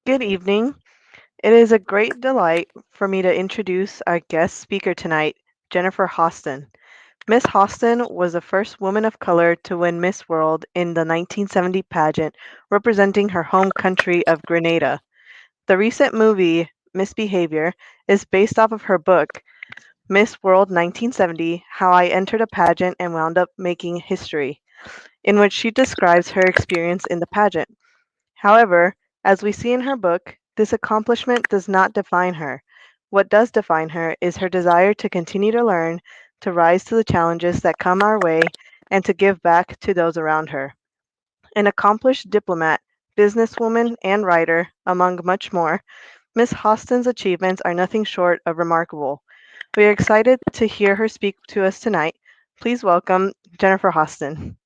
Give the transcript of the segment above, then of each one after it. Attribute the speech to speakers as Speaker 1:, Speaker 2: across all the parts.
Speaker 1: Good evening. It is a great delight for me to introduce our guest speaker tonight, Jennifer Hosten. Miss Hosten was the first woman of color to win Miss World in the 1970 pageant representing her home country of Grenada. The recent movie, Misbehaviour, is based off of her book, Miss World 1970: How I Entered a Pageant and Wound Up Making History, in which she describes her experience in the pageant. However, as we see in her book, this accomplishment does not define her. What does define her is her desire to continue to learn, to rise to the challenges that come our way, and to give back to those around her. An accomplished diplomat, businesswoman, and writer, among much more, Miss Hosten's achievements are nothing short of remarkable. We are excited to hear her speak to us tonight. Please welcome Jennifer Hosten.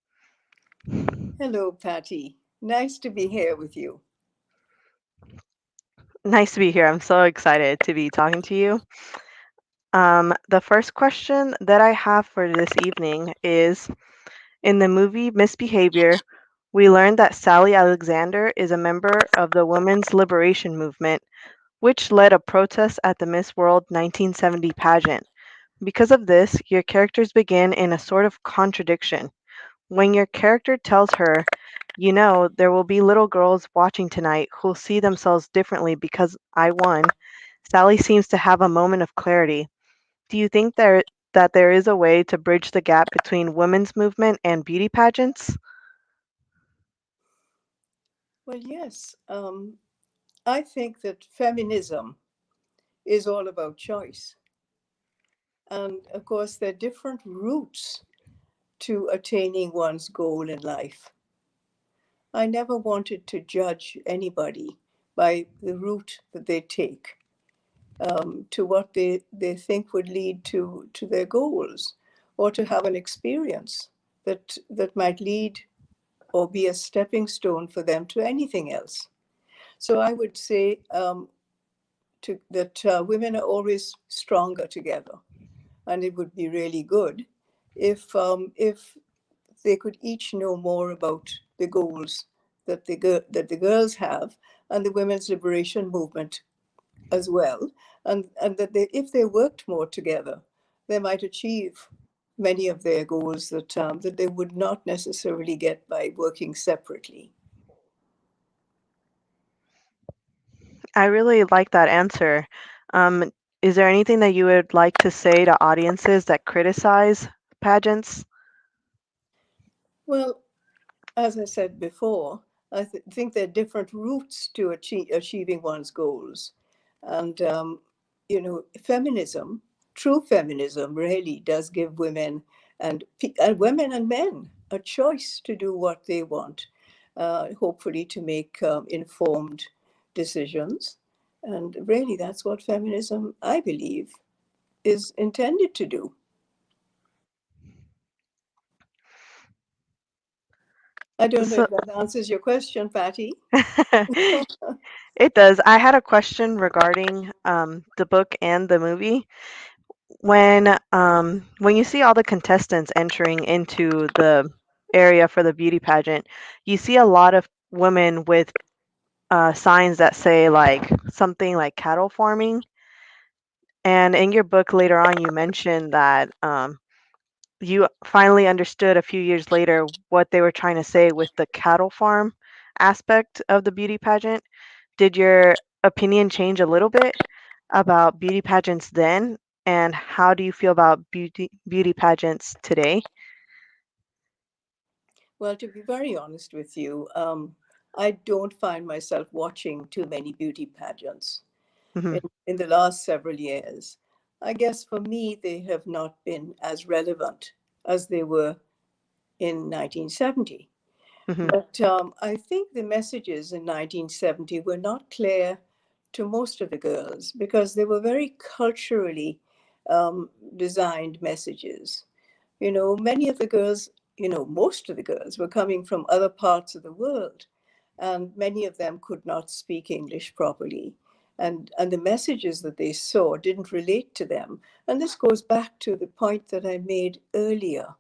Speaker 2: Hello, Patty. Nice to be here with you.
Speaker 1: Nice to be here. I'm so excited to be talking to you. The first question that I have for this evening is in the movie Misbehavior, we learned that Sally Alexander is a member of the women's liberation movement, which led a protest at the Miss World 1970 pageant. Because of this, your characters begin in a sort of contradiction. When your character tells her, you know, there will be little girls watching tonight who'll see themselves differently because I won, Sally seems to have a moment of clarity. Do you think that there is a way to bridge the gap between women's movement and beauty pageants?
Speaker 2: Well, yes, I think that feminism is all about choice. And of course, there are different routes to attaining one's goal in life. I never wanted to judge anybody by the route that they take to what they think would lead to their goals or to have an experience that might lead or be a stepping stone for them to anything else. So I would say that women are always stronger together, and it would be really good if they could each know more about the goals that the girls have and the women's liberation movement as well, and that if they worked more together, they might achieve many of their goals that they would not necessarily get by working separately.
Speaker 1: I really like that answer. Um, is there anything that you would like to say to audiences that criticize pageants?
Speaker 2: Well, as I said before, I think there are different routes to achieving one's goals. And, feminism, true feminism, really does give women and women and men a choice to do what they want, hopefully to make informed decisions. And really, that's what feminism, I believe, is intended to do. I don't know
Speaker 1: So
Speaker 2: if that answers your question, Patty.
Speaker 1: it does. I had a question regarding the book and the movie. When you see all the contestants entering into the area for the beauty pageant, you see a lot of women with signs that say like something like cattle farming. And in your book later on, you mentioned that you finally understood a few years later what they were trying to say with the cattle farm aspect of the beauty pageant. Did your opinion change a little bit about beauty pageants then? And how do you feel about beauty pageants today?
Speaker 2: Well, to be very honest with you, I don't find myself watching too many beauty pageants
Speaker 1: Hmm.
Speaker 2: in the last several years. I guess for me, they have not been as relevant as they were in 1970.
Speaker 1: Hmm.
Speaker 2: But I think the messages in 1970 were not clear to most of the girls because they were very culturally designed messages. Many of the girls, most of the girls were coming from other parts of the world, and many of them could not speak English properly. And the messages that they saw didn't relate to them. And this goes back to the point that I made earlier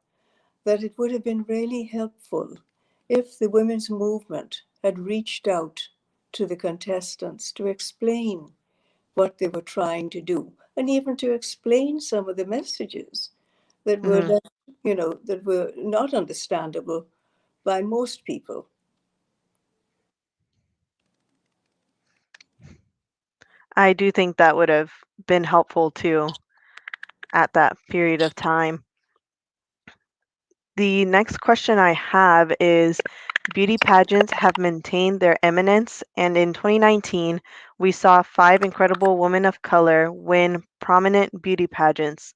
Speaker 2: that it would have been really helpful if the women's movement had reached out to the contestants to explain what they were trying to do, and even to explain some of the messages that were
Speaker 1: Hmm.
Speaker 2: left, that were not understandable by most people.
Speaker 1: I do think that would have been helpful too at that period of time. The next question I have is beauty pageants have maintained their eminence, and in 2019, we saw five incredible women of color win prominent beauty pageants.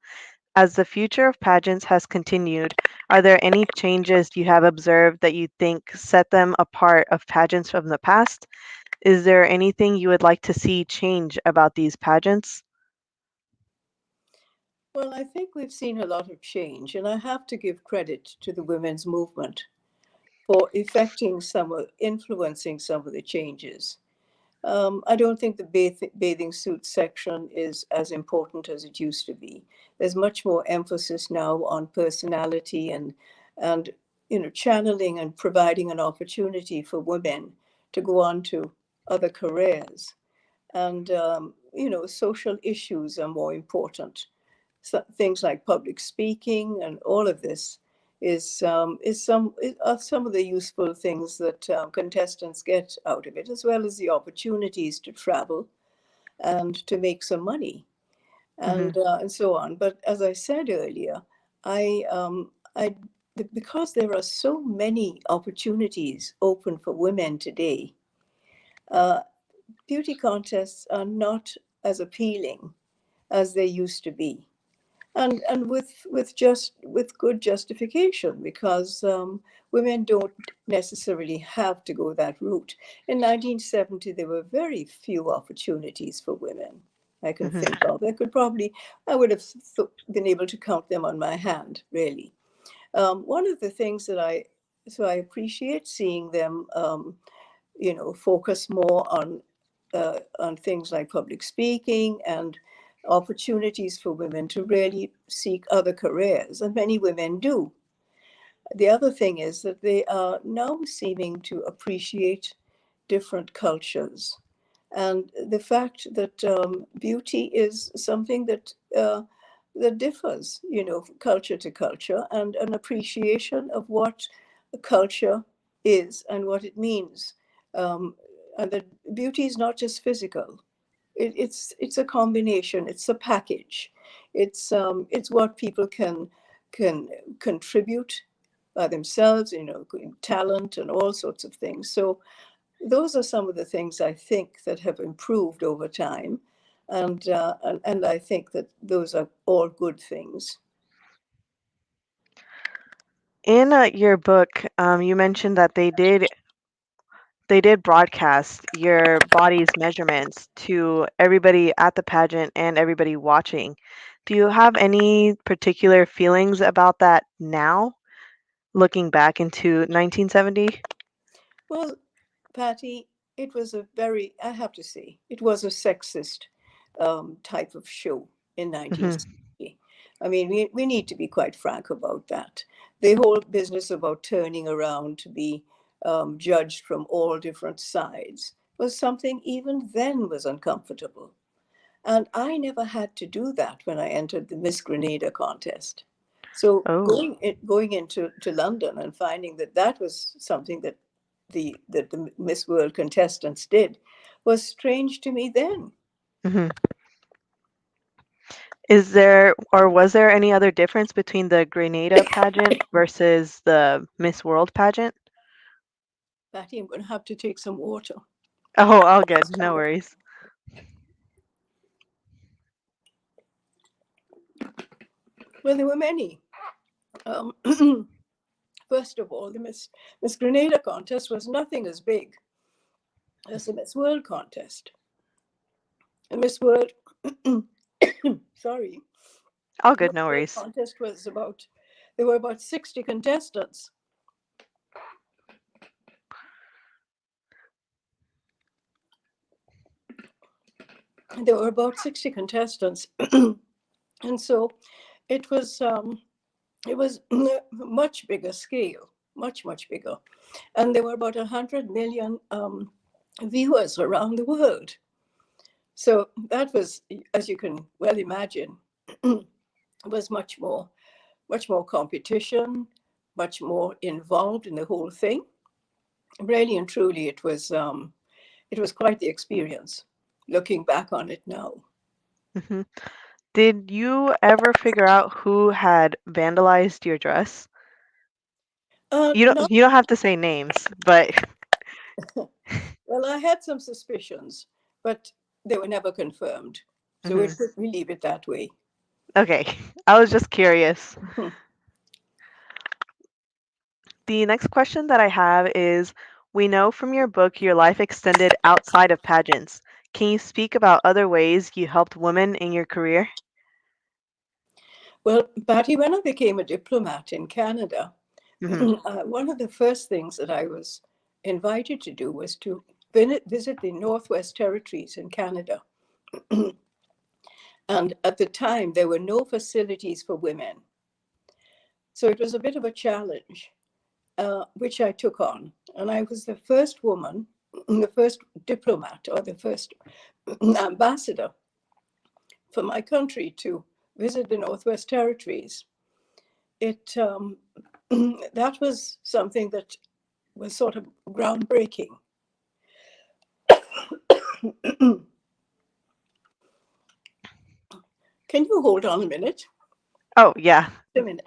Speaker 1: As the future of pageants has continued, are there any changes you have observed that you think set them apart of pageants from the past? Is there anything you would like to see change about these pageants?
Speaker 2: Well, I think we've seen a lot of change, and I have to give credit to the women's movement for influencing some of the changes. I don't think the bathing suit section is as important as it used to be. There's much more emphasis now on personality and channeling and providing an opportunity for women to go on to other careers. And social issues are more important. So things like public speaking and all of this are some of the useful things that contestants get out of it, as well as the opportunities to travel and to make some money
Speaker 1: Hmm.
Speaker 2: and so on. But as I said earlier, I because there are so many opportunities open for women today, uh, beauty contests are not as appealing as they used to be, and with good justification, because women don't necessarily have to go that route. In 1970, there were very few opportunities for women I can
Speaker 1: Hmm.
Speaker 2: think of. I would have been able to count them on my hand, really. One of the things so I appreciate seeing them, focus more on things like public speaking and opportunities for women to really seek other careers, and many women do. The other thing is that they are now seeming to appreciate different cultures, and the fact that beauty is something that differs, culture to culture, and an appreciation of what a culture is and what it means, um, and that beauty is not just physical. It's a combination. It's a package. It's what people can contribute by themselves, talent and all sorts of things. So those are some of the things I think that have improved over time, and I think that those are all good things.
Speaker 1: In your book, you mentioned that they did broadcast your body's measurements to everybody at the pageant and everybody watching. Do you have any particular feelings about that now, looking back into 1970?
Speaker 2: Well, Patty, it was I have to say, it was a sexist type of show in
Speaker 1: Hmm.
Speaker 2: 1960. I mean, we need to be quite frank about that. The whole business about turning around to be judged from all different sides was something even then was uncomfortable. And I never had to do that when I entered the Miss Grenada contest. So
Speaker 1: Oh.
Speaker 2: going into London and finding that that was something that the Miss World contestants did was strange to me then.
Speaker 1: Hmm. Is there or was there any other difference between the Grenada pageant versus the Miss World pageant?
Speaker 2: Patty, I'm going to have to take some water.
Speaker 1: Oh, all good. No worries.
Speaker 2: Well, there were many. Um, First of all, the Miss Grenada contest was nothing as big as the Miss World contest. The Miss World, sorry,
Speaker 1: All
Speaker 2: the
Speaker 1: good.
Speaker 2: Miss
Speaker 1: No
Speaker 2: World
Speaker 1: worries.
Speaker 2: contest there were about 60 contestants. There were about 60 contestants. And so it was, um, it was much bigger scale, much, much bigger. And there were about 100 million viewers around the world. So that was, as you can well imagine, was much more competition, much more involved in the whole thing. Really and truly, it was quite the experience. Looking back on it now,
Speaker 1: Hmm. Did you ever figure out who had vandalized your dress?
Speaker 2: not
Speaker 1: You don't have to say names, but
Speaker 2: well. I had some suspicions, but they were never confirmed. So
Speaker 1: hmm.
Speaker 2: we leave it that way.
Speaker 1: Okay. I was just curious. The next question that I have is, we know from your book your life extended outside of pageants. Can you speak about other ways you helped women in your career?
Speaker 2: Well, Patty, when I became a diplomat in Canada,
Speaker 1: Hmm.
Speaker 2: one of the first things that I was invited to do was to visit the Northwest Territories in Canada. And at the time, there were no facilities for women. So it was a bit of a challenge, which I took on. And I was the first woman, the first diplomat, or the first ambassador for my country to visit the Northwest Territories. It That was something that was sort of groundbreaking. Can you hold on a minute?
Speaker 1: Oh, yeah.
Speaker 2: A minute.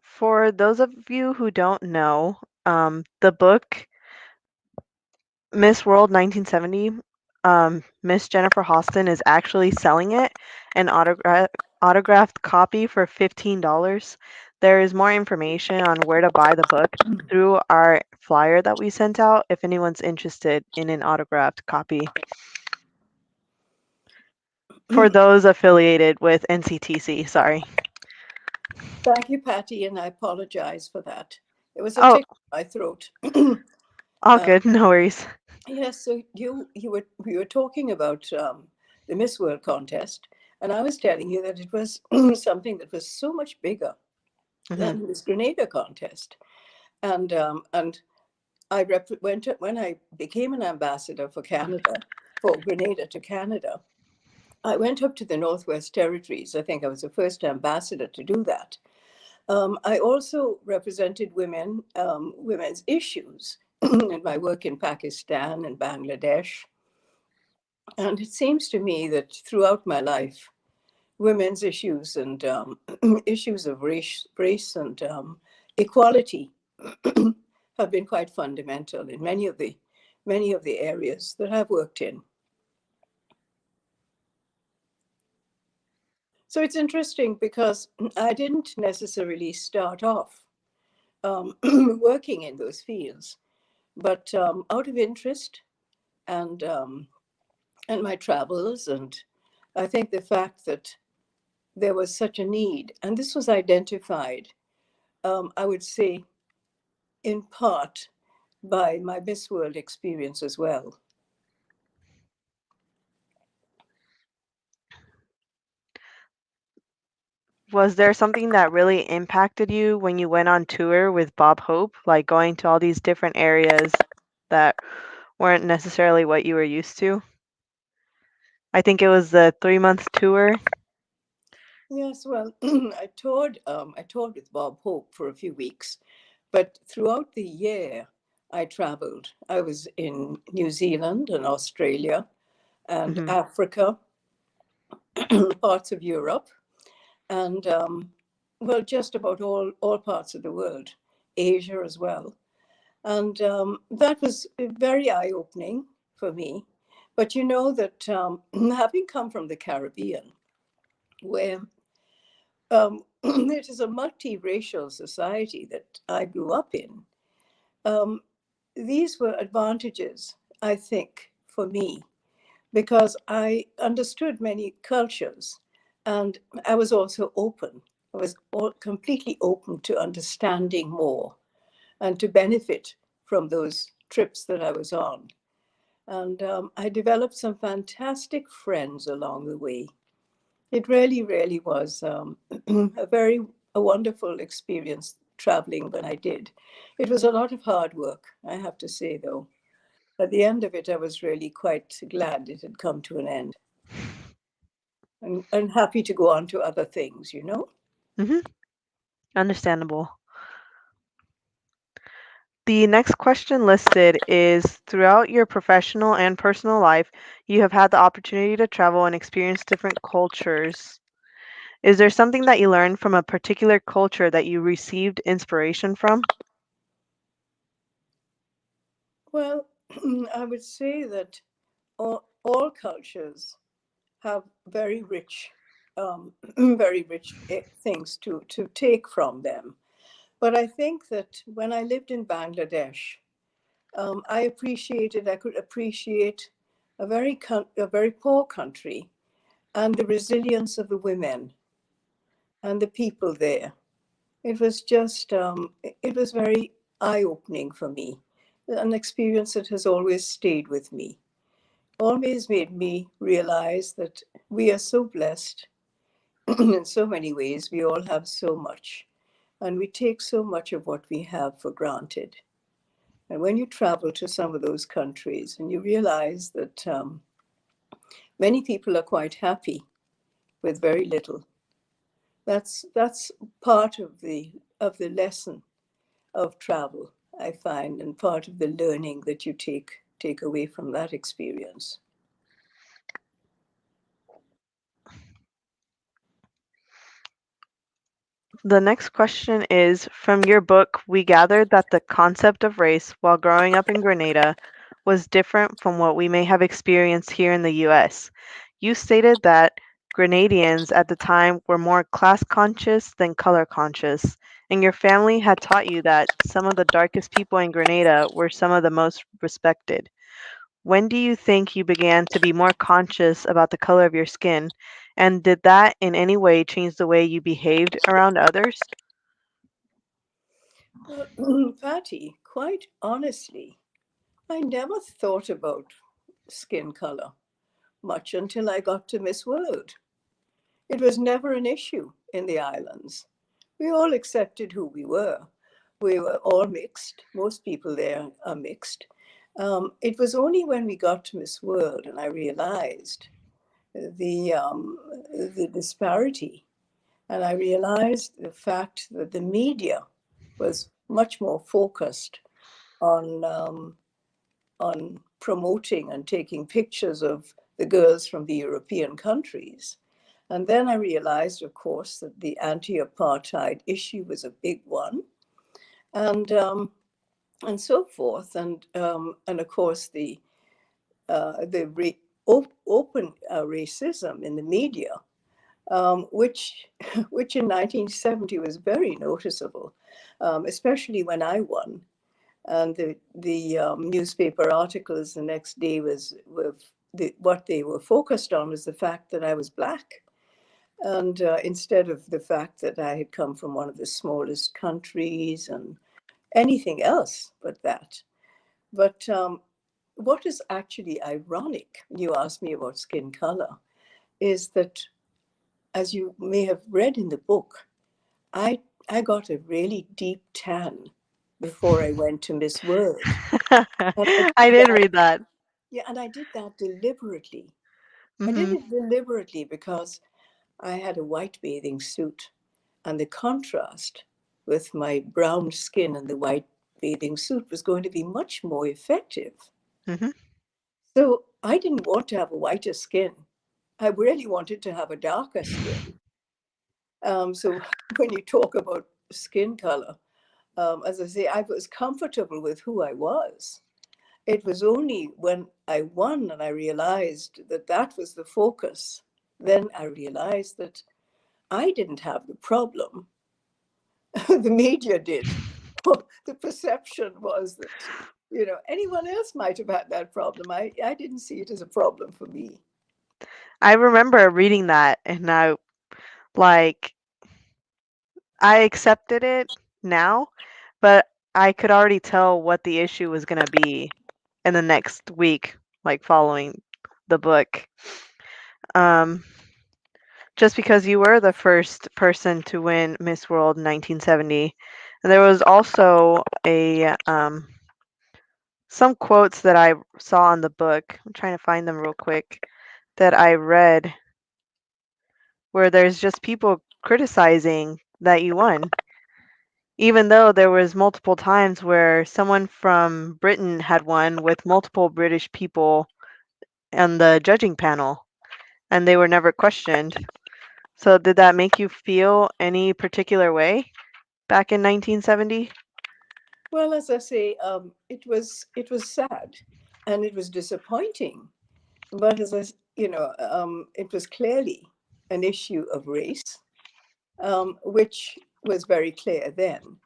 Speaker 1: For those of you who don't know, the book Miss World 1970, Miss Jennifer Hosten is actually selling it, an autographed copy for $15. There is more information on where to buy the book through our flyer that we sent out if anyone's interested in an autographed copy for those affiliated with NCTC. Sorry.
Speaker 2: Thank you, Patty, and I apologize for that. It was a
Speaker 1: Oh,
Speaker 2: tick in my throat.
Speaker 1: all
Speaker 2: uh,
Speaker 1: good. No worries.
Speaker 2: yes, so you were we were talking about the Miss World contest, and I was telling you that it was something that was so much bigger
Speaker 1: Hmm.
Speaker 2: than this Grenada contest, and when I became an ambassador for Canada, for Grenada to Canada. I went up to the Northwest Territories. I think I was the first ambassador to do that. I also represented women's issues in my work in Pakistan and Bangladesh. And it seems to me that throughout my life, women's issues and issues of race and equality have been quite fundamental in many of the areas that I've worked in. So it's interesting because I didn't necessarily start off working in those fields, but out of interest and and my travels, and I think the fact that there was such a need, and this was identified, I would say, in part by my Miss World experience as well.
Speaker 1: Was there something that really impacted you when you went on tour with Bob Hope, like going to all these different areas that weren't necessarily what you were used to? I think it was the 3 month tour.
Speaker 2: Yes, well, I toured with Bob Hope for a few weeks, but throughout the year, I traveled. I was in New Zealand and Australia and
Speaker 1: Hmm.
Speaker 2: Africa, parts of Europe, and well, just about all parts of the world, Asia as well. And that was very eye opening for me. But you know that having come from the Caribbean, where it is a multiracial society that I grew up in, um, these were advantages, I think, for me, because I understood many cultures and I was also open. I was completely open to understanding more and to benefit from those trips that I was on. And I developed some fantastic friends along the way. It really, really was a very a wonderful experience traveling when I did. It was a lot of hard work, I have to say, though. At the end of it, I was really quite glad it had come to an end and happy to go on to other things, you know?
Speaker 1: Hmm. Understandable. The next question listed is throughout your professional and personal life, you have had the opportunity to travel and experience different cultures. Is there something that you learned from a particular culture that you received inspiration from?
Speaker 2: Well, I would say that all cultures have very rich, very rich things to take from them. But I think that when I lived in Bangladesh, I could appreciate a very poor country and the resilience of the women and the people there. It was just, it was very eye-opening for me, an experience that has always stayed with me, always made me realize that we are so blessed in so many ways. We all have so much, and we take so much of what we have for granted. And when you travel to some of those countries and you realize that many people are quite happy with very little, that's part of the lesson of travel, I find, and part of the learning that you take away from that experience.
Speaker 1: The next question is from your book, we gathered that the concept of race while growing up in Grenada was different from what we may have experienced here in the US. You stated that Grenadians at the time were more class conscious than color conscious, and your family had taught you that some of the darkest people in Grenada were some of the most respected. When do you think you began to be more conscious about the color of your skin, and did that in any way change the way you behaved around others?
Speaker 2: Well, Patty, quite honestly, I never thought about skin color much until I got to Miss World. It was never an issue in the islands. We all accepted who we were. We were all mixed. Most people there are mixed. It was only when we got to Miss World and I realized the disparity, and I realized the fact that the media was much more focused on promoting and taking pictures of the girls from the European countries. And then I realized, of course, that the anti-apartheid issue was a big one, and um, and so forth, and of course the open racism in the media, which which in 1970 was very noticeable, especially when I won. And the newspaper articles the next day what they were focused on was the fact that I was black, and instead of the fact that I had come from one of the smallest countries and anything else but that. But what is actually ironic, you asked me about skin color, is that, as you may have read in the book, I I got a really deep tan before I went to Miss World. And I
Speaker 1: I
Speaker 2: did
Speaker 1: did
Speaker 2: that,
Speaker 1: read that.
Speaker 2: yeah, and I did that deliberately. I did
Speaker 1: Mhm.
Speaker 2: it deliberately because I had a white bathing suit, and the contrast with my brown skin and the white bathing suit was going to be much more effective.
Speaker 1: Mhm.
Speaker 2: So I didn't want to have a whiter skin. I really wanted to have a darker skin. So when you talk about skin color, as I say, I was comfortable with who I was. It was only when I won and I realized that that was the focus, then I realized that I didn't have the problem. The media did. The perception was that, anyone else might have had that problem. I didn't see it as a problem for me.
Speaker 1: I remember reading that and like I accepted it now, but I could already tell what the issue was gonna be in the next week, like following the book. Um, just because you were the first person to win Miss World in 1970. And there was also a some quotes that I saw in the book. I'm trying to find them real quick that I read where there's just people criticizing that you won, even though there was multiple times where someone from Britain had won with multiple British people on the judging panel and they were never questioned. So did that make you feel any particular way back in 1970?
Speaker 2: Well, as I say, it was sad, and it was disappointing. But it was clearly an issue of race, which was very clear then.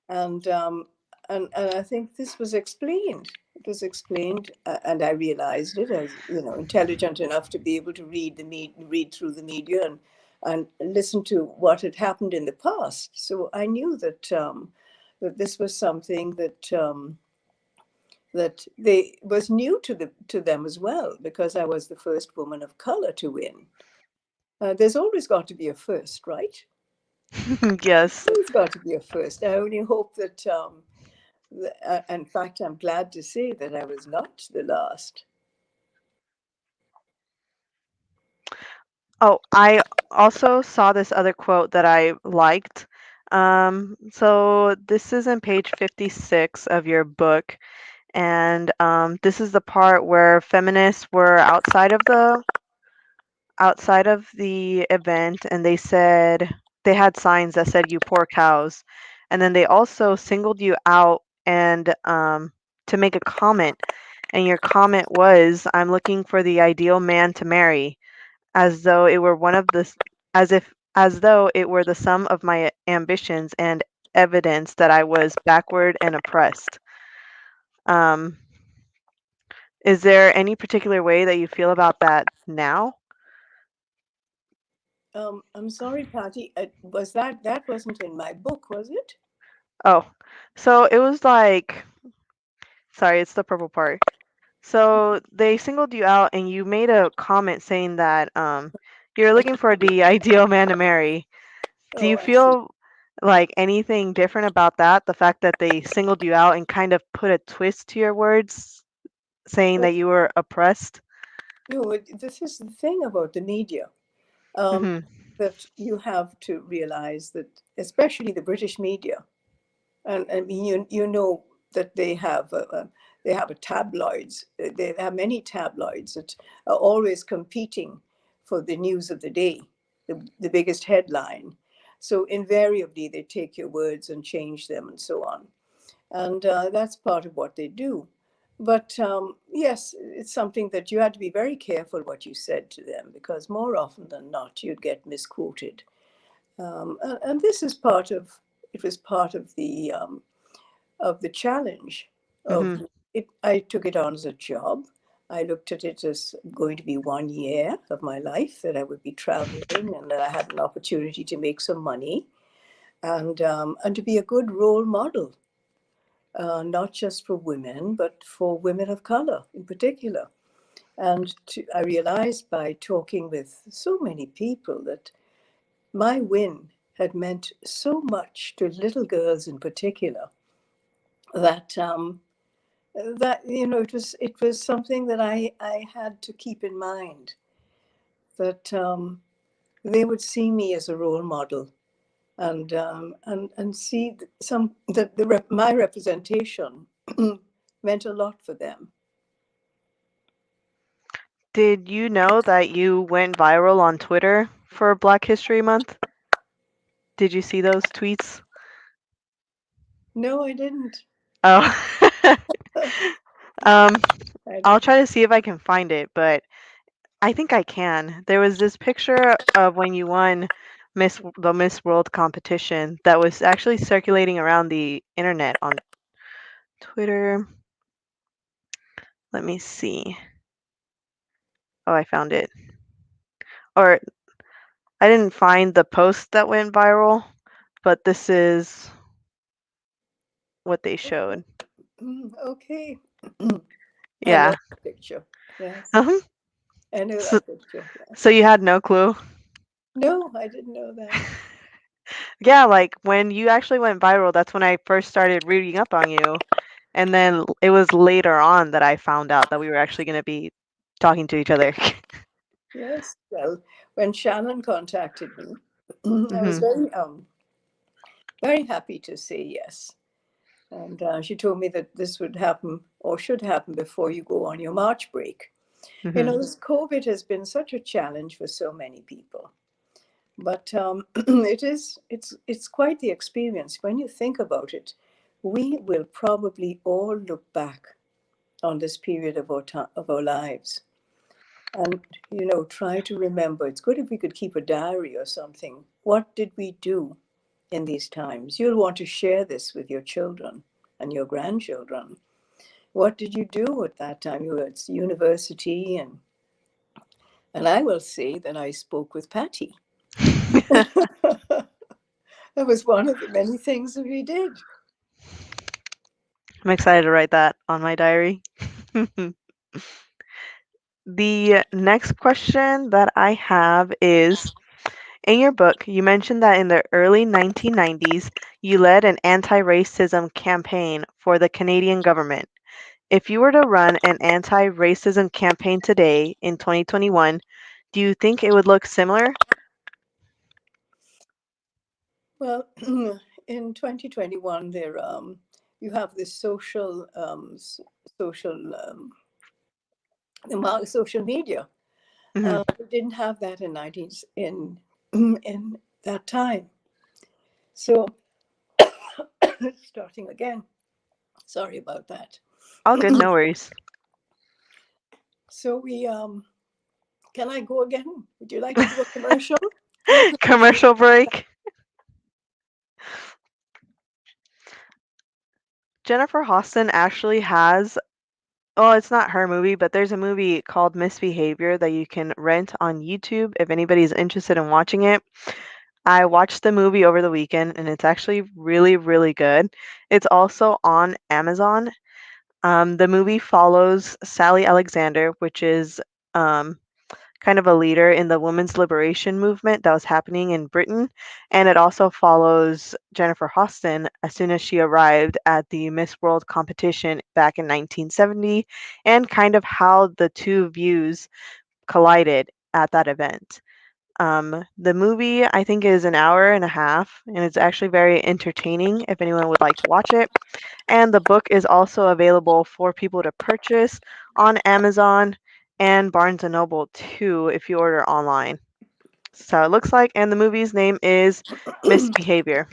Speaker 2: And, and I think this was explained. It was explained, and I realized it as intelligent enough to be able to read through the media and listen to what had happened in the past. So I knew that this was something that they was new to them as well, because I was the first woman of color to win. There's always got to be a first, right?
Speaker 1: Yes.
Speaker 2: There's got to be a first. I only hope that, in fact, I'm glad to say that I was not the last.
Speaker 1: Oh, I also saw this other quote that I liked. So this is in page 56 of your book, and this is the part where feminists were outside of the event, and they said they had signs that said "You poor cows," and then they also singled you out and to make a comment, and your comment was, "I'm looking for the ideal man to marry," as though it were one of the as though it were the sum of my ambitions and evidence that I was backward and oppressed. Um, is there any particular way that you feel about that now?
Speaker 2: I'm sorry, Patty. Was that wasn't in my book, was it?
Speaker 1: Oh, so it was like, sorry, it's the purple part. So they singled you out and you made a comment saying that you're looking for the ideal man to marry. Do
Speaker 2: Oh,
Speaker 1: you
Speaker 2: I see.
Speaker 1: feel like anything different about that? The fact that they singled you out and kind of put a twist to your words, saying
Speaker 2: Well,
Speaker 1: that you were oppressed?
Speaker 2: this is the thing about the media, um,
Speaker 1: Hmm.
Speaker 2: that you have to realize that, especially the British media, and I mean, you know that they have a tabloids. They have many tabloids that are always competing for the news of the day, the biggest headline. So invariably, they take your words and change them and so on, and that's part of what they do. But yes, it's something that you had to be very careful what you said to them, because more often than not, you'd get misquoted. And this is part of it was part of the challenge of
Speaker 1: Hmm.
Speaker 2: it. I took it on as a job. I looked at it as going to be 1 year of my life that I would be traveling, and that I had an opportunity to make some money, and to be a good role model, not just for women, but for women of color in particular. I realized by talking with so many people that my win had meant so much to little girls in particular, that it was something that I had to keep in mind, that they would see me as a role model, and see that my representation meant a lot for them.
Speaker 1: Did you know that you went viral on Twitter for Black History Month? Did you see those tweets?
Speaker 2: No, I didn't.
Speaker 1: Oh, um,
Speaker 2: I
Speaker 1: I'll
Speaker 2: didn't.
Speaker 1: try to see if I can find it, but I think I can. There was this picture of when you won the Miss World competition that was actually circulating around the internet on Twitter. Let me see. Oh, I found it. Or I didn't find the post that went viral, but this is what they showed.
Speaker 2: Okay. I know
Speaker 1: Yeah.
Speaker 2: that picture. Yes,
Speaker 1: Uh-huh.
Speaker 2: I know
Speaker 1: So,
Speaker 2: that picture.
Speaker 1: so
Speaker 2: Yes.
Speaker 1: you had no clue?
Speaker 2: No, I didn't know that.
Speaker 1: Yeah, like when you actually went viral, that's when I first started reading up on you. And then it was later on that I found out that we were actually going to be talking to each other.
Speaker 2: Yes. Well, when Shannon contacted me, I was
Speaker 1: Hmm.
Speaker 2: very happy to say yes. And she told me that this would happen or should happen before you go on your March break. You
Speaker 1: Hmm.
Speaker 2: know, this COVID has been such a challenge for so many people. But it's quite the experience. When you think about it, we will probably all look back on this period of of our lives and, you know, try to remember. It's good if we could keep a diary or something. What did we do in these times? You'll want to share this with your children and your grandchildren. What did you do at that time? You were at university, and I will say that I spoke with Patty. That was one of the many things that we did.
Speaker 1: I'm excited to write that on my diary. The next question that I have is, in your book, you mentioned that in the early 1990s, you led an anti-racism campaign for the Canadian government. If you were to run an anti-racism campaign today in 2021, do you think it would look similar?
Speaker 2: Well, in 2021, you have this social social media.
Speaker 1: Hmm.
Speaker 2: We didn't have that in 19s in that time. So starting again. Sorry about that.
Speaker 1: All good, no worries.
Speaker 2: So we can I go again? Would you like to do a commercial? Do a commercial.
Speaker 1: Commercial break. Jennifer Hosten actually has, oh, it's not her movie, but there's a movie called Misbehaviour that you can rent on YouTube if anybody's interested in watching it. I watched the movie over the weekend and it's actually really, really good. It's also on Amazon. The movie follows Sally Alexander, which is um, kind of a leader in the women's liberation movement that was happening in Britain. And it also follows Jennifer Hosten as soon as she arrived at the Miss World competition back in 1970 and kind of how the two views collided at that event. The movie, I think, is an hour and a half, and it's actually very entertaining if anyone would like to watch it. And the book is also available for people to purchase on Amazon and Barnes& and Noble too if you order online. So it looks like, and the movie's name is Misbehavior.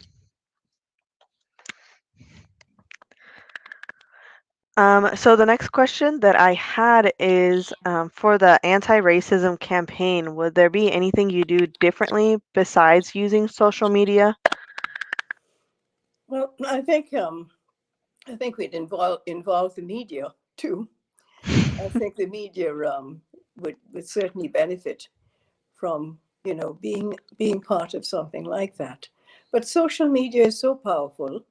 Speaker 1: So the next question that I had is for the anti-racism campaign, would there be anything you do differently besides using social media?
Speaker 2: Well, I think we'd involve the media too. I think the media would certainly benefit from, you know, being part of something like that. But social media is so powerful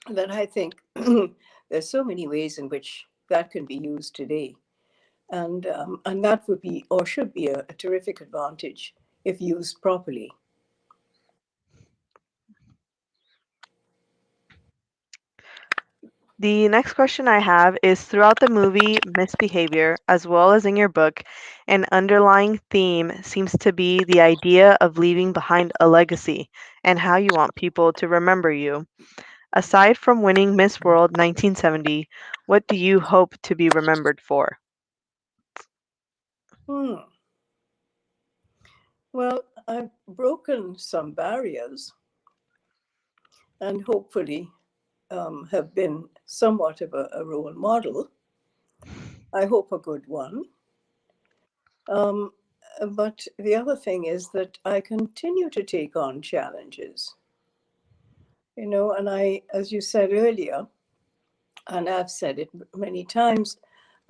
Speaker 2: that I think there's so many ways in which that can be used today, and that would be or should be a terrific advantage if used properly.
Speaker 1: The next question I have is, throughout the movie Misbehavior, as well as in your book, an underlying theme seems to be the idea of leaving behind a legacy and how you want people to remember you. Aside from winning Miss World 1970, what do you hope to be remembered for?
Speaker 2: Hmm. Well, I've broken some barriers and hopefully have been somewhat of a role model. I hope a good one. Um, but the other thing is that I continue to take on challenges, you know, and as you said earlier, and I've said it many times,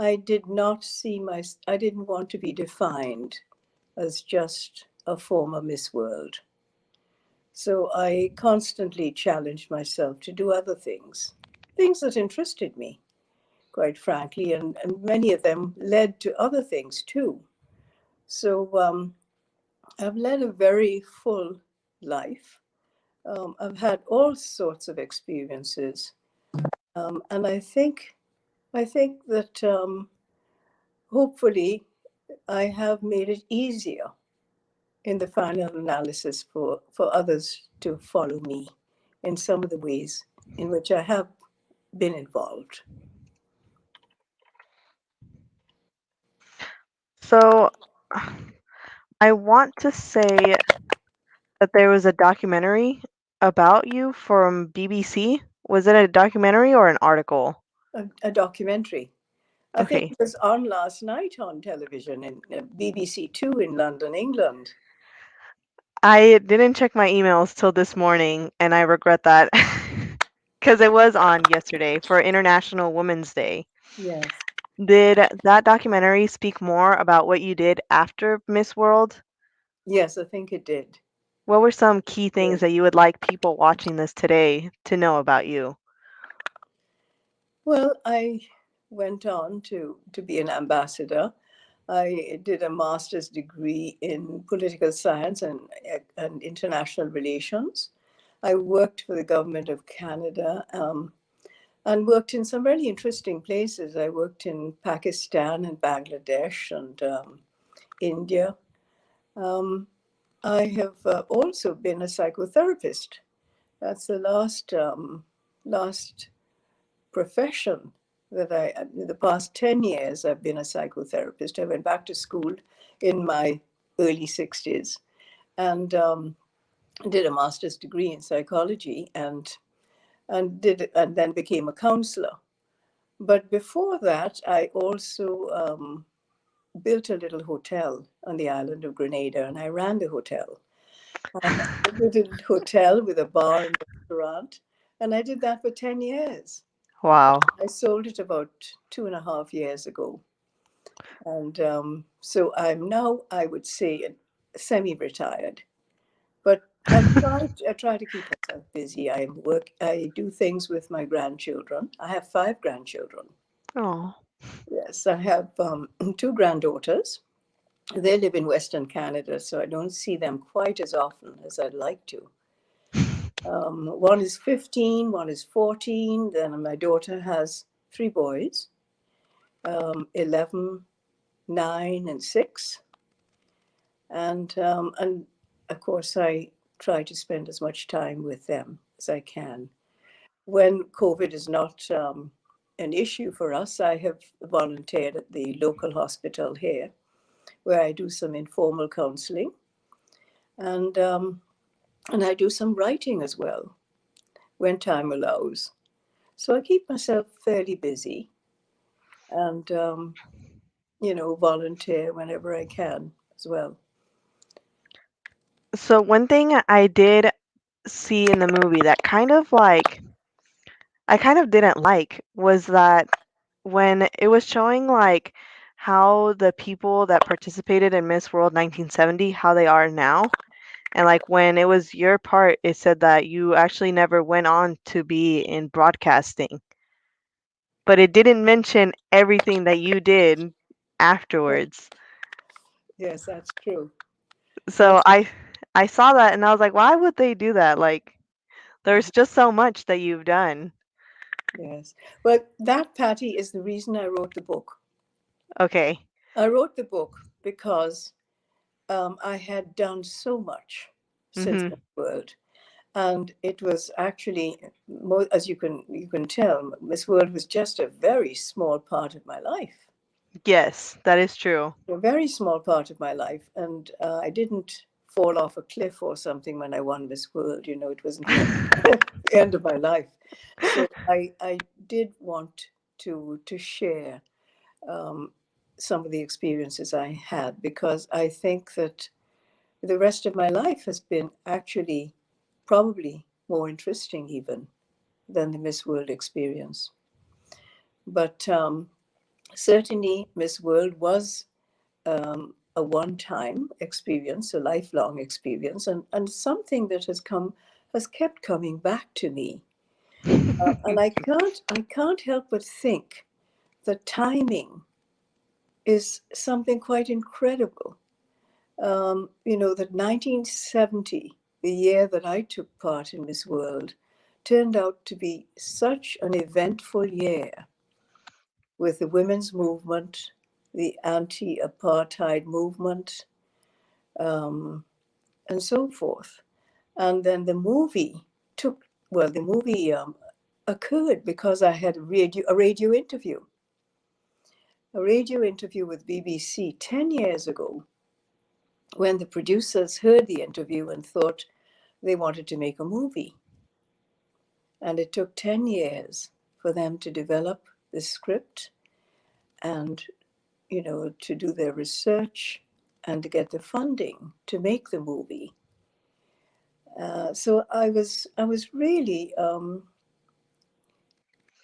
Speaker 2: I didn't want to be defined as just a former Miss World. So I constantly challenged myself to do other things that interested me, quite frankly, and many of them led to other things too. So I've led a very full life. I've had all sorts of experiences, and I think that hopefully I have made it easier in the final analysis for others to follow me in some of the ways in which I have been involved.
Speaker 1: So I want to say that there was a documentary about you from BBC. Was it a documentary or an article?
Speaker 2: A documentary. I think
Speaker 1: Okay.
Speaker 2: it was on last night on television in BBC Two in London, England.
Speaker 1: I didn't check my emails till this morning, and I regret that because it was on yesterday for International Women's Day.
Speaker 2: Yes,
Speaker 1: Did that documentary speak more about what you did after Miss World?
Speaker 2: yes, I think it did.
Speaker 1: What were some key things
Speaker 2: Yes.
Speaker 1: that you would like people watching this today to know about you?
Speaker 2: Well, I went on to be an ambassador. I did a master's degree in political science and international relations. I worked for the government of Canada and worked in some really interesting places. I worked in Pakistan and Bangladesh and India. Um, I have also been a psychotherapist. That's the last profession that in the past 10 years, I've been a psychotherapist. I went back to school in my early 60s and did a master's degree in psychology and then became a counselor. But before that, I also built a little hotel on the island of Grenada, and I ran the hotel. I did a hotel with a bar and restaurant, and I did that for 10 years.
Speaker 1: Wow.
Speaker 2: I sold it about 2.5 years ago. And so I'm now, I would say, semi retired. But I try to keep myself busy. I do things with my grandchildren. I have 5 grandchildren.
Speaker 1: Oh.
Speaker 2: Yes, I have two granddaughters. They live in Western Canada, so I don't see them quite as often as I'd like to. One is 15, one is 14. Then my daughter has 3 boys, 11, 9, and 6. And of course, I try to spend as much time with them as I can. When COVID is not an issue for us, I have volunteered at the local hospital here, where I do some informal counseling and and I do some writing as well when time allows. So I keep myself fairly busy and volunteer whenever I can as well.
Speaker 1: So one thing I did see in the movie that I kind of didn't like was that when it was showing like how the people that participated in Miss World 1970, how they are now, and like when it was your part, it said that you actually never went on to be in broadcasting, but it didn't mention everything that you did afterwards.
Speaker 2: Yes, that's true.
Speaker 1: So
Speaker 2: That's
Speaker 1: I saw that and I was like, why would they do that? Like there's just so much that you've done.
Speaker 2: yes. Well, that, Patty, is the reason I wrote the book.
Speaker 1: Okay.
Speaker 2: I wrote the book because I had done so much since
Speaker 1: Mhm.
Speaker 2: the world, and it was actually, as you can tell, Miss World was just a very small part of my life,
Speaker 1: Yes, that is true.
Speaker 2: a very small part of my life, and I didn't fall off a cliff or something when I won Miss World. It wasn't the end of my life. So I did want to share um, some of the experiences I had because I think that the rest of my life has been actually probably more interesting even than the Miss World experience. But certainly, Miss World was a one-time experience, a lifelong experience, and something that has kept coming back to me. And I can't help but think the timing is something quite incredible. That 1970, the year that I took part in Miss World, turned out to be such an eventful year with the women's movement, the anti apartheid movement, um, and so forth. And then the movie occurred because I had a radio interview with BBC 10 years ago, when the producers heard the interview and thought they wanted to make a movie. And it took 10 years for them to develop the script and, to do their research and to get the funding to make the movie. So I was really,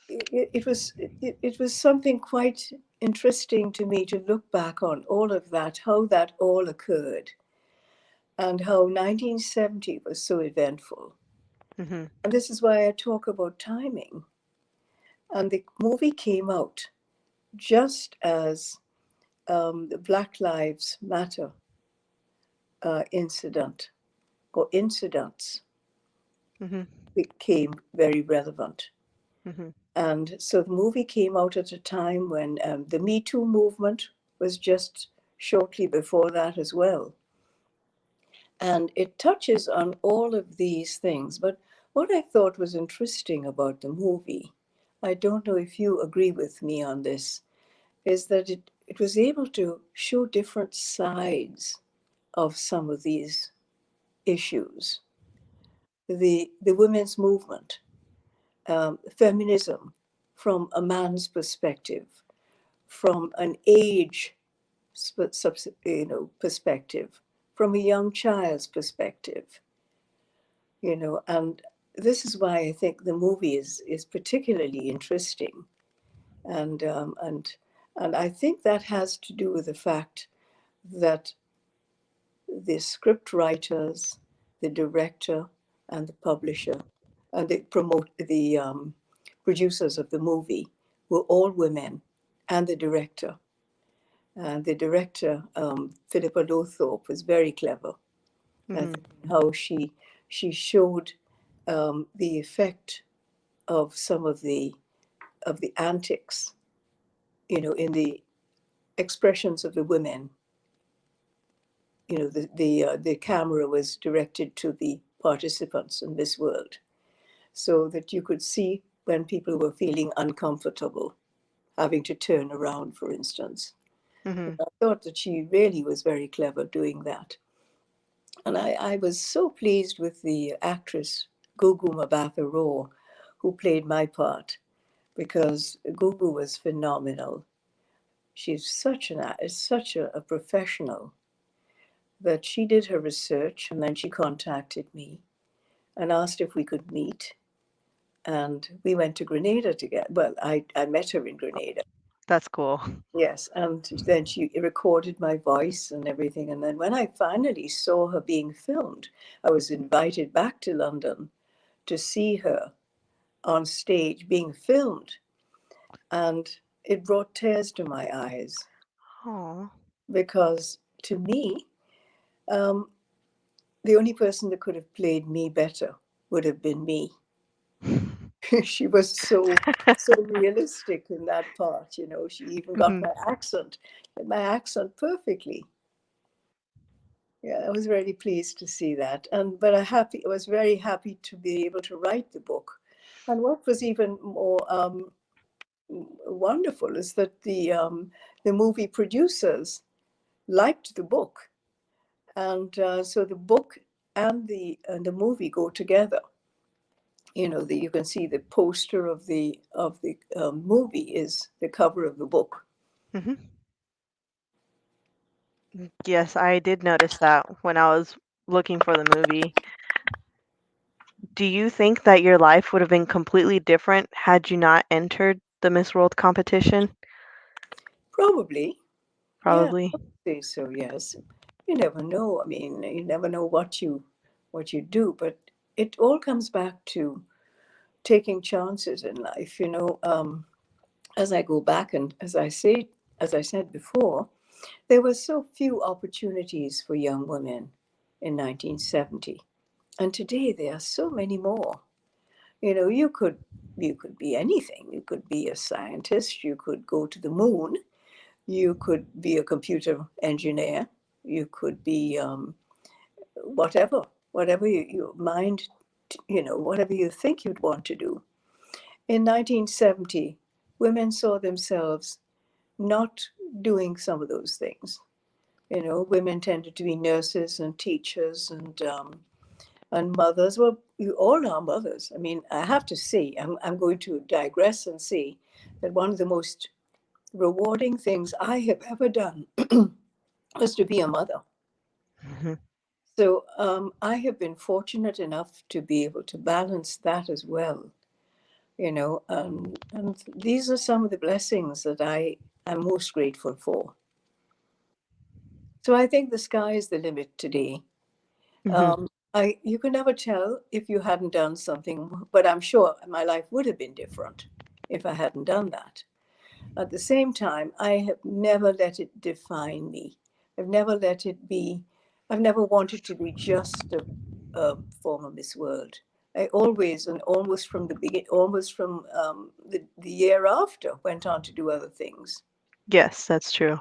Speaker 2: it was something quite interesting to me to look back on all of that, how that all occurred, and how 1970 was so eventful.
Speaker 1: Mhm.
Speaker 2: And this is why I talk about timing. And the movie came out just as the Black Lives Matter incident or incidents
Speaker 1: Mhm.
Speaker 2: became very relevant.
Speaker 1: Mhm.
Speaker 2: And so the movie came out at a time when the Me Too movement was just shortly before that as well. And it touches on all of these things. But what I thought was interesting about the movie, I don't know if you agree with me on this, is that it was able to show different sides of some of these issues. The women's movement, feminism from a man's perspective, from an age perspective, from a young child's perspective, and this is why I think the movie is particularly interesting, and and I think that has to do with the fact that the script writers, the director, and the publisher, and the producers of the movie were all women, and the director. And the director, Philippa Lowthorpe, was very clever. I
Speaker 1: Mhm.
Speaker 2: think how she showed the effect of some of the antics, in the expressions of the women. The camera was directed to the participants in this world, so that you could see when people were feeling uncomfortable, having to turn around, for instance.
Speaker 1: Mhm.
Speaker 2: I thought that she really was very clever doing that. And I was so pleased with the actress Gugu Mbatha Raw, who played my part, because Gugu was phenomenal. She's such a professional, that she did her research and then she contacted me and asked if we could meet. And we went to Grenada together. Well, I met her in Grenada.
Speaker 1: That's cool.
Speaker 2: Yes, and then she recorded my voice and everything. And then when I finally saw her being filmed, I was invited back to London to see her on stage being filmed. And it brought tears to my eyes,
Speaker 1: Oh.
Speaker 2: because to me, um, the only person that could have played me better would have been me. She was so realistic in that part. She even got
Speaker 1: Mhm.
Speaker 2: my accent perfectly. Yeah, I was really pleased to see that, and but I was very happy to be able to write the book. And what was even more wonderful is that the movie producers liked the book, and so the book and the movie go together. You can see the poster of the movie is the cover of the book.
Speaker 1: Mhm. Yes, I did notice that when I was looking for the movie. Do you think that your life would have been completely different had you not entered the Miss World competition?
Speaker 2: Probably, yeah, I
Speaker 1: Probably.
Speaker 2: would say so. Yes, you never know. I mean, you never know what you do, but it all comes back to taking chances in life. As I go back and as I said before, There were so few opportunities for young women in 1970, and today there are so many more. You know, you could be anything. You could be a scientist. You could go to the moon. You could be a computer engineer. You could be whatever, whatever you mind, whatever you think you'd want to do. In 1970, women saw themselves not doing some of those things. You know, women tended to be nurses and teachers and mothers. Well, you all are mothers. I mean, I have to say, I'm going to digress and say that one of the most rewarding things I have ever done was to be a mother.
Speaker 1: Mhm.
Speaker 2: So I have been fortunate enough to be able to balance that as well, and these are some of the blessings that I am most grateful for. So I think the sky is the limit today.
Speaker 1: Mhm.
Speaker 2: You can never tell if you hadn't done something, but I'm sure my life would have been different if I hadn't done that. At the same time, I have never let it define me. I've never let it be, I've never wanted to be just a former Miss World. I always, and almost from the beginning, almost from the year after, went on to do other things.
Speaker 1: Yes, that's true.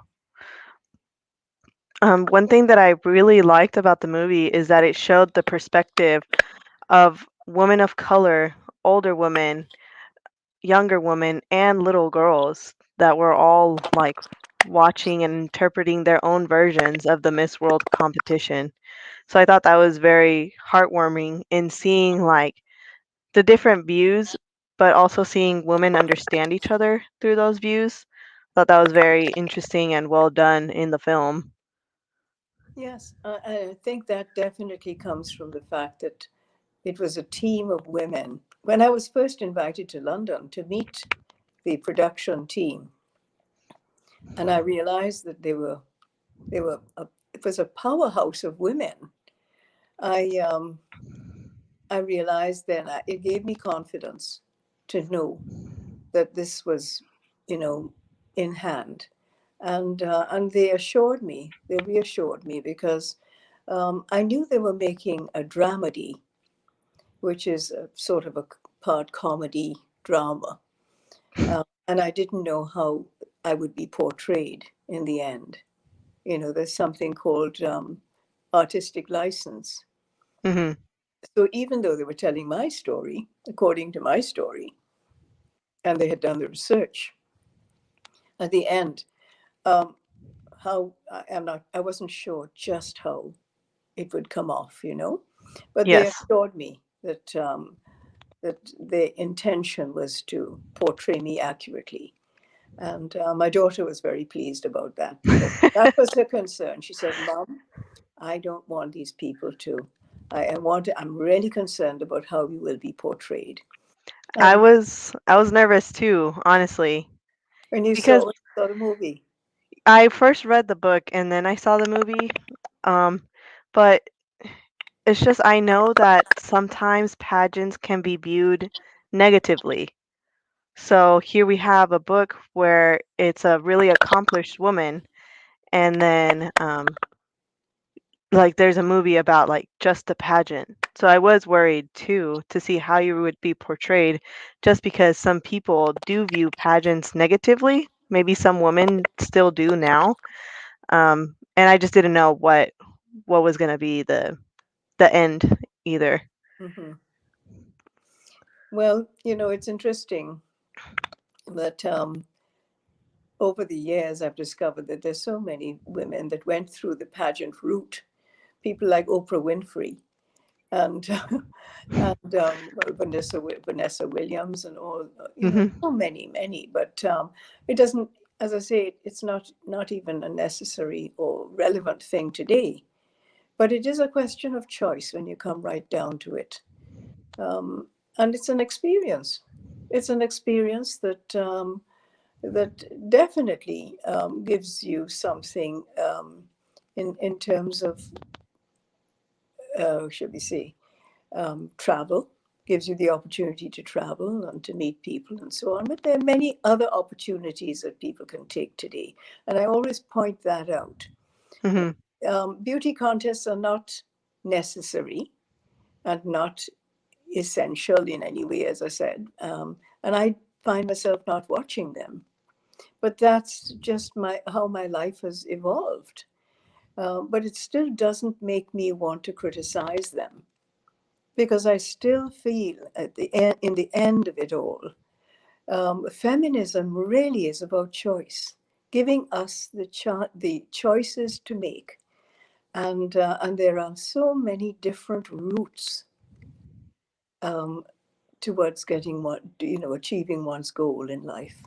Speaker 1: One thing that I really liked about the movie is that it showed the perspective of women of color, older women, younger women, and little girls that were all like watching and interpreting their own versions of the Miss World competition. So I thought that was very heartwarming in seeing like the different views, but also seeing women understand each other through those views. Thought that was very interesting and well done in the film.
Speaker 2: Yes, I think that definitely comes from the fact that it was a team of women. When I was first invited to London to meet the production team, and I realized that it was a powerhouse of women. I I realized then it gave me confidence to know that this was, you know, in hand, and they reassured me because I knew they were making a dramedy, which is a sort of a part comedy drama, and I didn't know how I would be portrayed in the end. You know, there's something called artistic license.
Speaker 1: Mhm.
Speaker 2: So even though they were telling my story, according to my story, and they had done the research, at the end, um, I wasn't sure just how it would come off, but they
Speaker 1: Yes.
Speaker 2: assured me that their intention was to portray me accurately. And my daughter was very pleased about that because that was her concern. She said, "Mom, I don't want these people to. I'm really concerned about how we will be portrayed."
Speaker 1: I
Speaker 2: And
Speaker 1: was I was nervous too, honestly, because
Speaker 2: when you saw the movie,
Speaker 1: I first read the book and then I saw the movie. Um, but it's just I know that sometimes pageants can be viewed negatively. So here we have a book where it's a really accomplished woman, and then like there's a movie about like just a pageant. So I was worried too to see how you would be portrayed, just because some people do view pageants negatively. Maybe some women still do now. And I just didn't know what was gonna be the end either.
Speaker 2: hmm well, it's interesting that over the years I've discovered that there's so many women that went through the pageant route. People like Oprah Winfrey and well, Vanessa Williams and all,
Speaker 1: Hmm.
Speaker 2: so many, many. But it doesn't, as I say, it's not even a necessary or relevant thing today. But it is a question of choice when you come right down to it, and it's an experience. It's an experience that definitely gives you something in terms of, should we say, travel. gives you the opportunity to travel and to meet people and so on. But there are many other opportunities that people can take today. And I always point that out.
Speaker 1: Hmm.
Speaker 2: Beauty contests are not necessary and not essential in any way, as I said. And I find myself not watching them. But that's just how my life has evolved. But it still doesn't make me want to criticize them because I still feel at the end, in the end of it all, feminism really is about choice, giving us the choices to make, and there are so many different routes um, towards getting what achieving one's goal in life.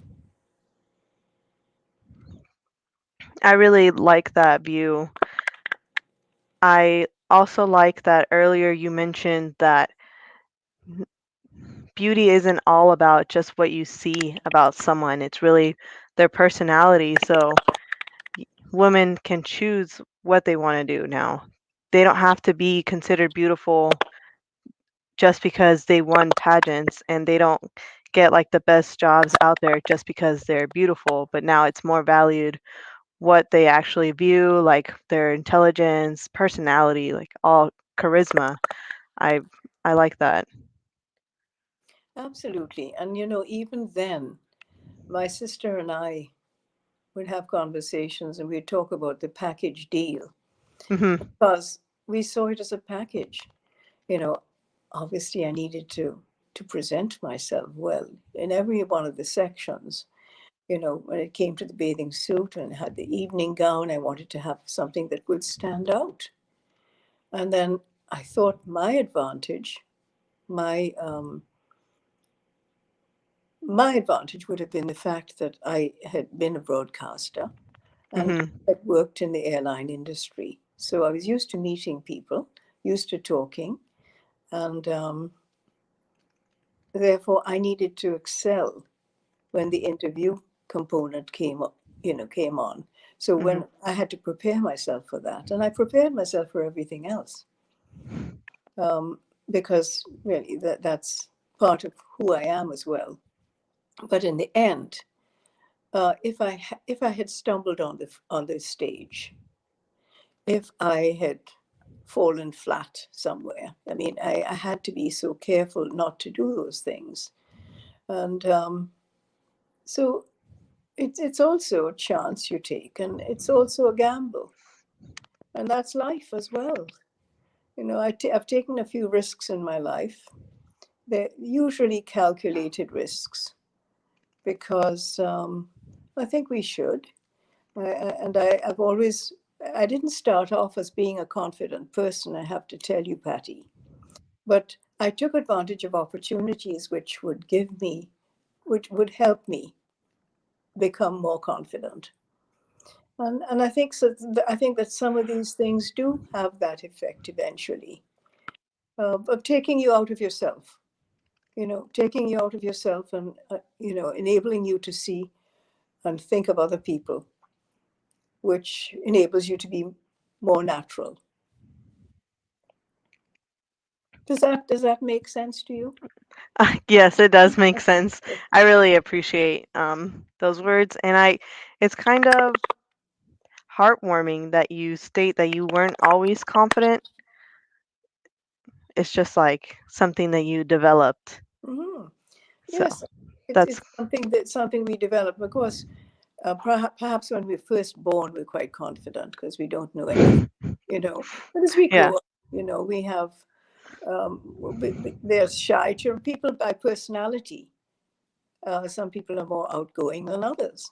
Speaker 1: I really like that view. I also like that earlier you mentioned that beauty isn't all about just what you see about someone, it's really their personality. So women can choose what they want to do now. They don't have to be considered beautiful just because they won pageants, and they don't get like the best jobs out there just because they're beautiful, but now it's more valued what they actually view, like their intelligence, personality, like all charisma. I I like that.
Speaker 2: Absolutely. And even then, my sister and I would have conversations and we'd talk about the package deal
Speaker 1: Mhm.
Speaker 2: because we saw it as a package. You know, obviously I needed to present myself well in every one of the sections. When it came to the bathing suit and had the evening gown, I wanted to have something that would stand out. And then I thought my my advantage would have been the fact that I had been a broadcaster and
Speaker 1: Mhm.
Speaker 2: had worked in the airline industry. So I was used to meeting people, used to talking, and therefore I needed to excel when the interview component came on. So when
Speaker 1: Mhm.
Speaker 2: I had to prepare myself for that, and I prepared myself for everything else, um, because really that's part of who I am as well. But in the end, if I had stumbled on the stage, if I had fallen flat somewhere, I mean, I had to be so careful not to do those things, and so it's also a chance you take, and it's also a gamble, and that's life as well. I've taken a few risks in my life. They're usually calculated risks because I think we should. I've always, I didn't start off as being a confident person, I have to tell you, Patty, but I took advantage of opportunities which would help me become more confident. And I think so. I think that some of these things do have that effect eventually, of taking you out of yourself. Taking you out of yourself and enabling you to see and think of other people, which enables you to be more natural. Does that make sense to you?
Speaker 1: Yes, it does make sense. I really appreciate those words, and it's kind of heartwarming that you state that you weren't always confident. It's just like something that you developed.
Speaker 2: Hmm.
Speaker 1: So
Speaker 2: Yes,
Speaker 1: that's
Speaker 2: it's something we develop. Of course, perhaps when we're first born, we're quite confident because we don't know anything, But as we
Speaker 1: yeah.
Speaker 2: grow up, we have there's shy children, people by personality. Some people are more outgoing than others,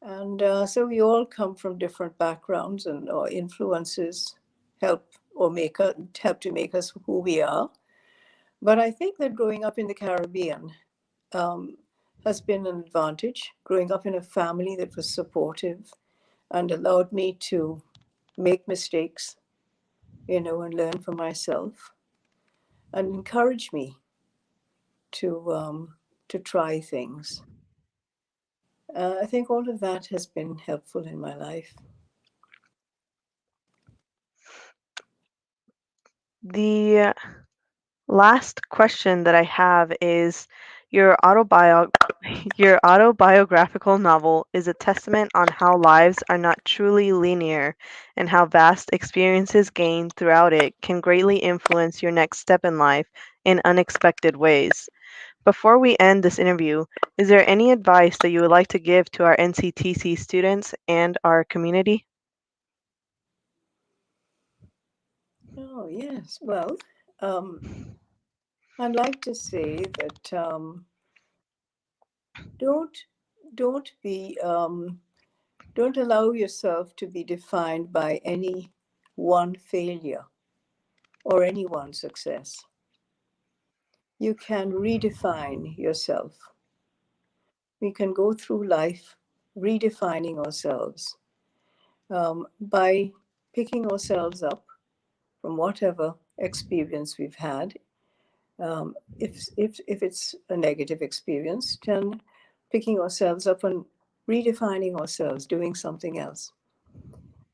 Speaker 2: and so we all come from different backgrounds, and our influences help help to make us who we are. But I think that growing up in the Caribbean um, has been an advantage. Growing up in a family that was supportive and allowed me to make mistakes, and learn for myself, and encourage me to try things. I think all of that has been helpful in my life.
Speaker 1: The Last question that I have is your autobio your autobiographical novel is a testament on how lives are not truly linear and how vast experiences gained throughout it can greatly influence your next step in life in unexpected ways. Before we end this interview, is there any advice that you would like to give to our NCTC students and our community?
Speaker 2: Oh, yes. Well, um, I'd like to say that don't don't be don't allow yourself to be defined by any one failure or any one success. You can redefine yourself. We can go through life redefining ourselves by picking ourselves up from whatever experience we've had. If it's a negative experience, then picking ourselves up and redefining ourselves, doing something else.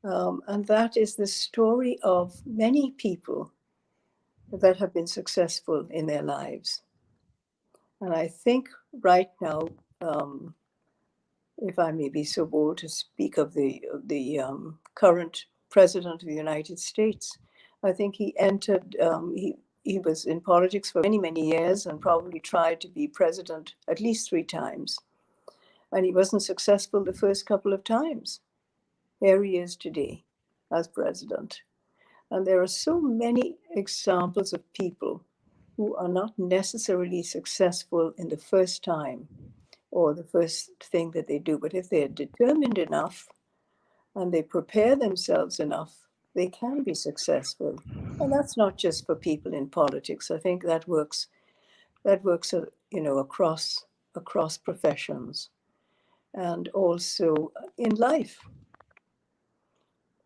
Speaker 2: And that is the story of many people that have been successful in their lives. And I think right now, um, if I may be so bold to speak of the current president of the United States, I think he entered. He was in politics for many years and probably tried to be president at least 3 times, and he wasn't successful the first couple of times. Here he is today as president, and there are so many examples of people who are not necessarily successful in the first time or the first thing that they do. But if they're determined enough and they prepare themselves enough, they can be successful. And that's not just for people in politics. I think that works. That works, across professions and also in life.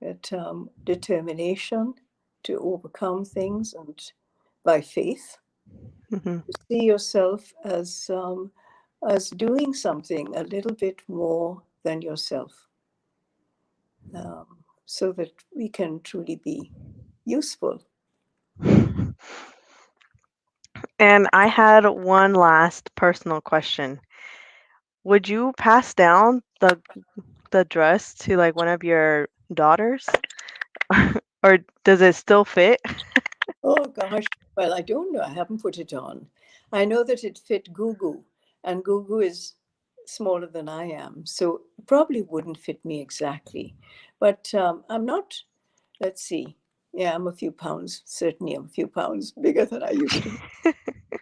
Speaker 2: That determination to overcome things and by faith,
Speaker 1: Mhm.
Speaker 2: to see yourself as doing something a little bit more than yourself, so that we can truly be useful.
Speaker 1: And I had one last personal question. Would you pass down the dress to like one of your daughters? Or does it still fit?
Speaker 2: Oh gosh, well, I don't know. I haven't put it on. I know that it fit Gugu, and Gugu is smaller than I am, so it probably wouldn't fit me exactly. But I'm not, let's see. Yeah, I'm a few pounds, certainly I'm a few pounds bigger than I used to be.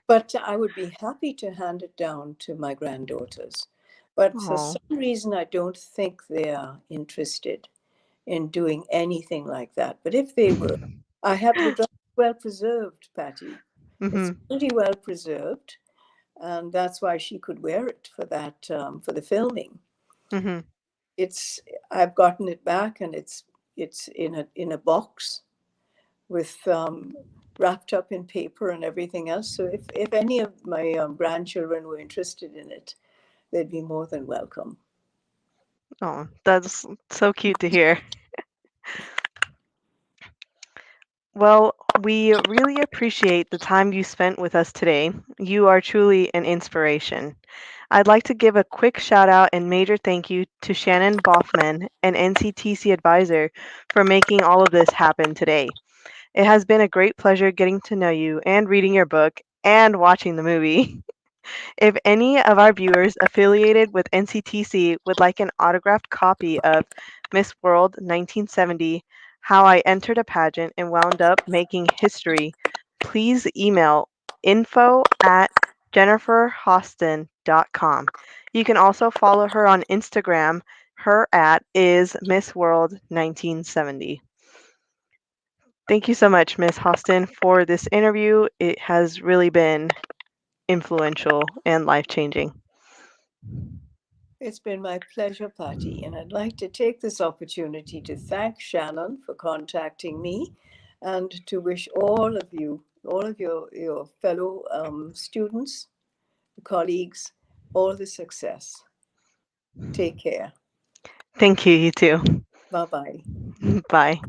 Speaker 2: But I would be happy to hand it down to my granddaughters. But for
Speaker 1: Oh.
Speaker 2: some reason, I don't think they are interested in doing anything like that. But if they were, I have the dress well preserved, Patty. It's
Speaker 1: Mhm.
Speaker 2: pretty well preserved, and that's why she could wear it for that for the filming.
Speaker 1: Mhm.
Speaker 2: It's I've gotten it back, and it's in a box with wrapped up in paper and everything else. So if any of my grandchildren were interested in it, they'd be more than welcome.
Speaker 1: Oh, that's so cute to hear. Well, we really appreciate the time you spent with us today. You are truly an inspiration. I'd like to give a quick shout out and major thank you to Shannon Boffman, an NCTC advisor, for making all of this happen today. It has been a great pleasure getting to know you and reading your book and watching the movie. If any of our viewers affiliated with NCTC would like an autographed copy of Miss World 1970, How I Entered a Pageant and Wound Up Making History, please email info@jenniferhosten.com. You can also follow her on Instagram. Her at is Miss World 1970. Thank you so much, Miss Hosten, for this interview. It has really been influential and life changing.
Speaker 2: It's been my pleasure, Patty, and I'd like to take this opportunity to thank Shannon for contacting me and to wish all of you, all of your fellow students, colleagues, all the success. Take care.
Speaker 1: Thank you, you too.
Speaker 2: Bye bye.
Speaker 1: Bye.